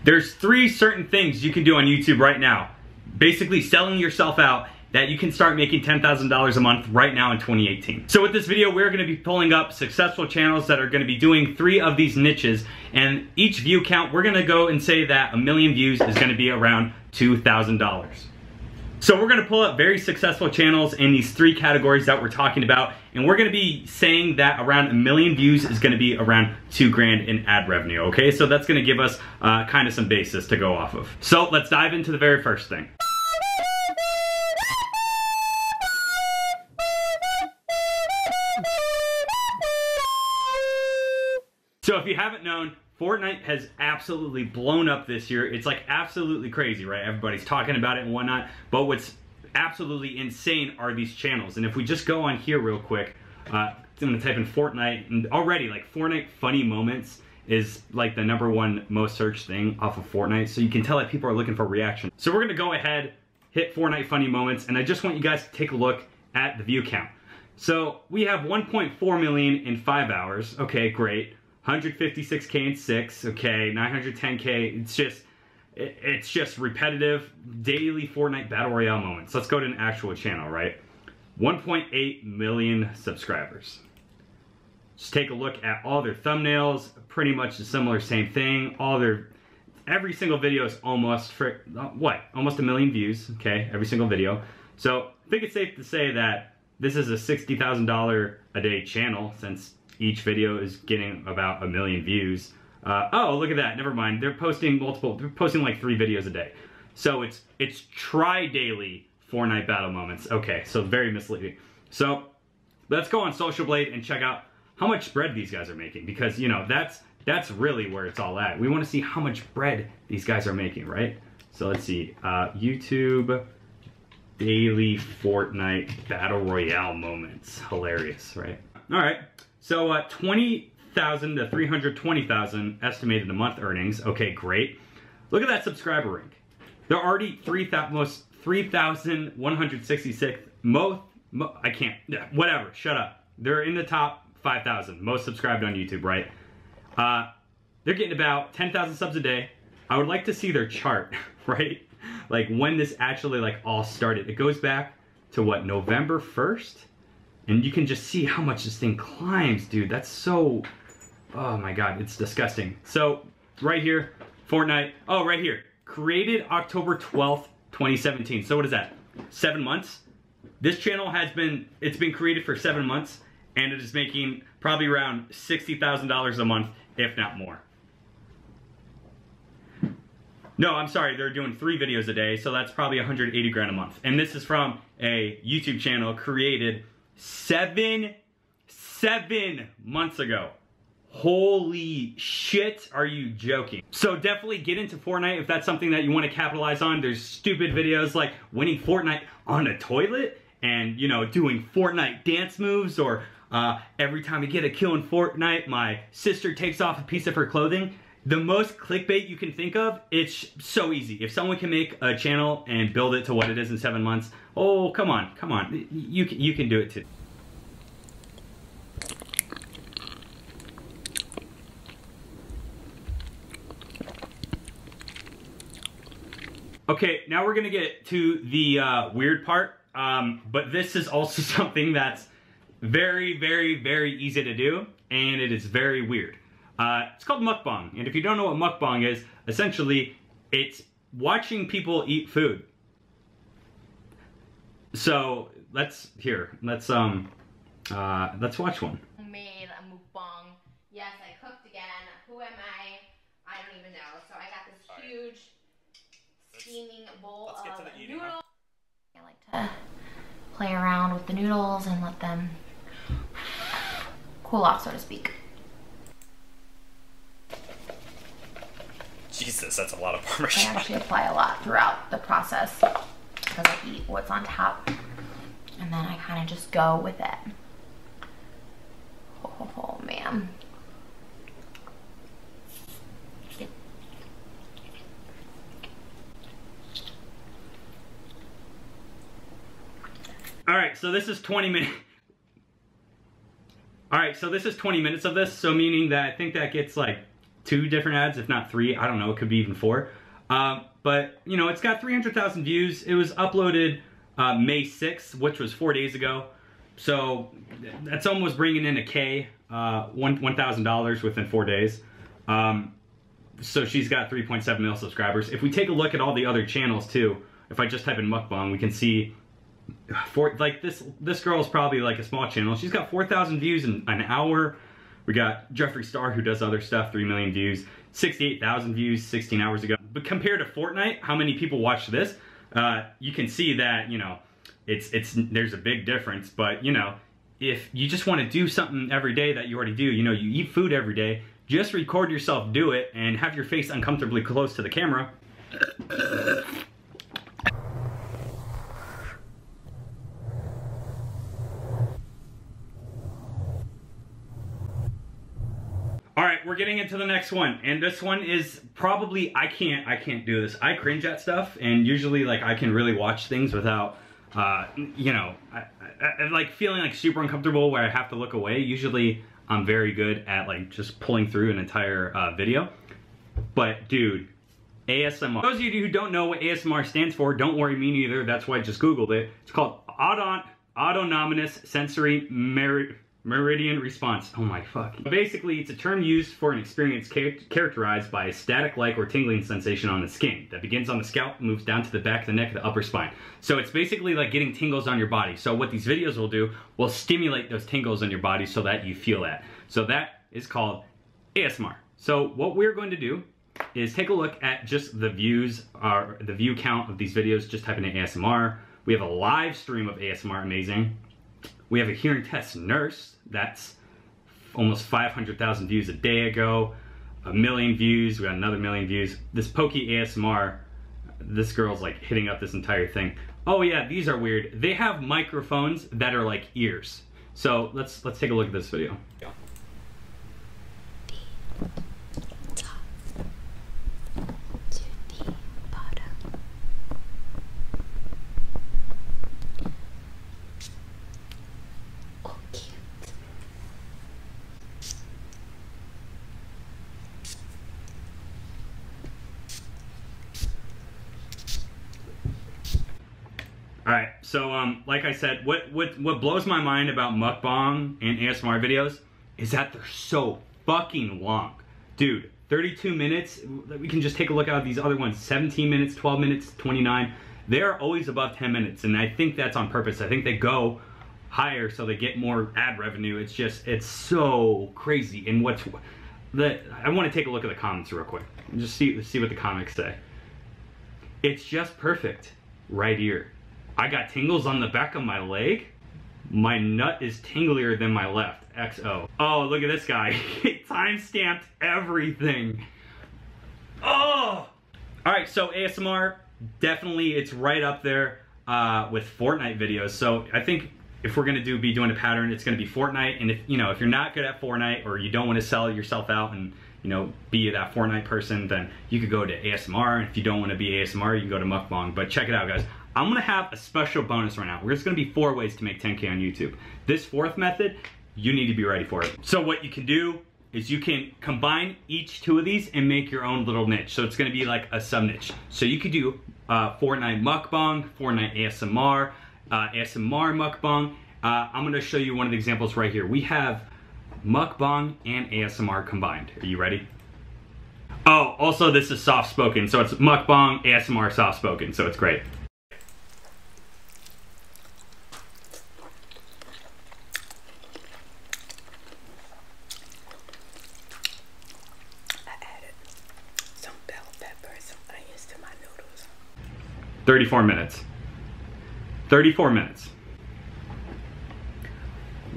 There's 3 certain things you can do on YouTube right now, basically selling yourself out, that you can start making $10,000 a month right now in 2018. So with this video, we're gonna be pulling up successful channels that are gonna be doing 3 of these niches, and each view count, we're gonna go and say that 1 million views is gonna be around $2,000. So we're gonna pull up very successful channels in these 3 categories that we're talking about, and we're gonna be saying that around 1 million views is gonna be around 2 grand in ad revenue, okay? So that's gonna give us kind of some basis to go off of. So let's dive into the very first thing. So if you haven't known, Fortnite has absolutely blown up this year. It's like absolutely crazy, right? Everybody's talking about it and whatnot, but what's absolutely insane are these channels. And if we just go on here real quick, I'm gonna type in Fortnite, and already like Fortnite funny moments is like the #1 most searched thing off of Fortnite. So you can tell that people are looking for reaction. So we're gonna go ahead, hit Fortnite funny moments, and I just want you guys to take a look at the view count. So we have 1.4 million in 5 hours. Okay, great. 156K in 6, okay, 910K, it's just repetitive daily Fortnite Battle Royale moments. Let's go to an actual channel, right? 1.8 million subscribers. Just take a look at all their thumbnails, pretty much the similar same thing. Every single video is almost, almost 1 million views, okay, every single video. So I think it's safe to say that this is a $60,000 a day channel, since each video is getting about 1 million views. Oh, look at that, never mind. They're posting like 3 videos a day. So it's tri-daily Fortnite battle moments. Okay, so very misleading. So let's go on Social Blade and check out how much bread these guys are making, because you know, that's really where it's all at. We wanna see how much bread these guys are making, right? So let's see, YouTube daily Fortnite battle royale moments. Hilarious, right? All right. So 20,000 to 320,000 estimated a month earnings. Okay, great. Look at that subscriber rank. They're already 3,166 I can't, whatever, shut up. They're in the top 5,000 most subscribed on YouTube, right? They're getting about 10,000 subs a day. I would like to see their chart, right? Like when this actually like all started. It goes back to what, November 1st? And you can just see how much this thing climbs, dude. That's so, oh my God, it's disgusting. So right here, Fortnite, oh, right here. Created October 12th, 2017. So what is that, 7 months? This channel it's been created for 7 months, and it is making probably around $60,000 a month, if not more. No, I'm sorry, they're doing 3 videos a day, so that's probably 180 grand a month. And this is from a YouTube channel created 7 months ago. Holy shit, are you joking? So definitely get into Fortnite if that's something that you want to capitalize on. There's stupid videos like winning Fortnite on a toilet, and you know, doing Fortnite dance moves, or every time I get a kill in Fortnite, my sister takes off a piece of her clothing. The most clickbait you can think of, it's so easy. If someone can make a channel and build it to what it is in 7 months, oh, come on. You can do it too. Okay, now we're gonna get to the weird part, but this is also something that's very, very, very easy to do, and it is very weird. It's called mukbang, and if you don't know what mukbang is, essentially it's watching people eat food. So let's watch one. Made a mukbang. Yes, I cooked again. Who am I? I don't even know. So I got this huge steaming bowl of noodles. I like to play around with the noodles and let them cool off, so to speak. Jesus, that's a lot of I actually apply a lot throughout the process because I eat what's on top, and then I kind of just go with it. Oh man. All right, so this is 20 minutes. All right, so this is 20 minutes of this, so meaning that I think that gets like 2 different ads, if not 3. I don't know, it could be even 4. But, you know, it's got 300,000 views. It was uploaded May 6th, which was 4 days ago. So that's almost bringing in a K, $1,000 within 4 days. So she's got 3.7 million subscribers. If we take a look at all the other channels too, if I just type in mukbang, we can see this girl is probably like a small channel. She's got 4,000 views in an hour. We got Jeffree Star, who does other stuff, 3 million views, 68,000 views 16 hours ago. But compared to Fortnite, how many people watched this? You can see that, you know, there's a big difference. But, you know, if you just want to do something every day that you already do, you know, you eat food every day, just record yourself do it and have your face uncomfortably close to the camera. All right, we're getting into the next one, and this one is probably, I can't do this. I cringe at stuff, and usually like I can really watch things without, you know, I like feeling like super uncomfortable where I have to look away. Usually I'm very good at like just pulling through an entire video. But dude, ASMR. For those of you who don't know what ASMR stands for, don't worry, me neither. That's why I just Googled it. It's called Autonomous Sensory Meridian Response. Oh my fuck. Basically, it's a term used for an experience characterized by a static-like or tingling sensation on the skin that begins on the scalp, moves down to the back of the neck and the upper spine. So it's basically like getting tingles on your body. So what these videos will do will stimulate those tingles on your body so that you feel that. So that is called ASMR. So what we're going to do is take a look at just the views, or the view count of these videos. Just type in ASMR. We have a live stream of ASMR, amazing. We have a hearing test nurse, that's almost 500,000 views a day ago, 1 million views, we got another 1 million views. This Pokey ASMR, this girl's like hitting up this entire thing. Oh yeah, these are weird. They have microphones that are like ears. So let's take a look at this video. Alright, so like I said, what blows my mind about mukbang and ASMR videos is that they're so fucking long. Dude, 32 minutes, we can just take a look at these other ones, 17 minutes, 12 minutes, 29. They're always above 10 minutes, and I think that's on purpose. I think they go higher so they get more ad revenue. It's just, it's so crazy. And I want to take a look at the comments real quick and just see what the comics say. It's just perfect right here. I got tingles on the back of my leg. My nut is tinglier than my left. XO. Oh, look at this guy. He time-stamped everything. Oh! Alright, so ASMR, definitely it's right up there with Fortnite videos. So I think if we're gonna be doing a pattern, it's gonna be Fortnite. And if you're not good at Fortnite, or you don't want to sell yourself out and be that Fortnite person, then you could go to ASMR. And if you don't want to be ASMR, you can go to mukbang. But check it out, guys. I'm gonna have a special bonus right now. There's gonna be 4 ways to make 10K on YouTube. This 4th method, you need to be ready for it. So what you can do is you can combine each 2 of these and make your own little niche. So it's gonna be like a sub niche. So you could do Fortnite mukbang, Fortnite ASMR, ASMR mukbang. I'm gonna show you one of the examples right here. We have mukbang and ASMR combined. Are you ready? Oh, also this is soft spoken. So it's mukbang, ASMR, soft spoken. So it's great. Some bell pepper, some onions to my noodles. 34 minutes. 34 minutes.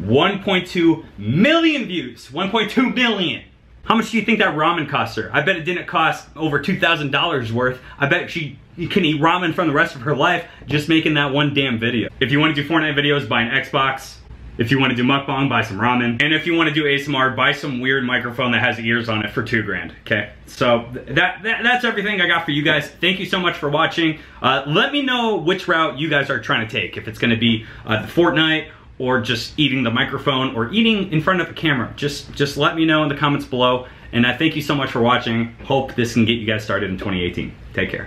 1.2 million views. 1.2 million. How much do you think that ramen cost her? I bet it didn't cost over $2,000 worth. I bet she can eat ramen for the rest of her life just making that one damn video. If you want to do Fortnite videos, buy an Xbox. If you want to do mukbang, buy some ramen. And if you want to do ASMR, buy some weird microphone that has ears on it for $2 grand, okay? So that's everything I got for you guys. Thank you so much for watching. Let me know which route you guys are trying to take. If it's gonna be the Fortnite or just eating the microphone or eating in front of the camera. Just let me know in the comments below. And I thank you so much for watching. Hope this can get you guys started in 2018. Take care.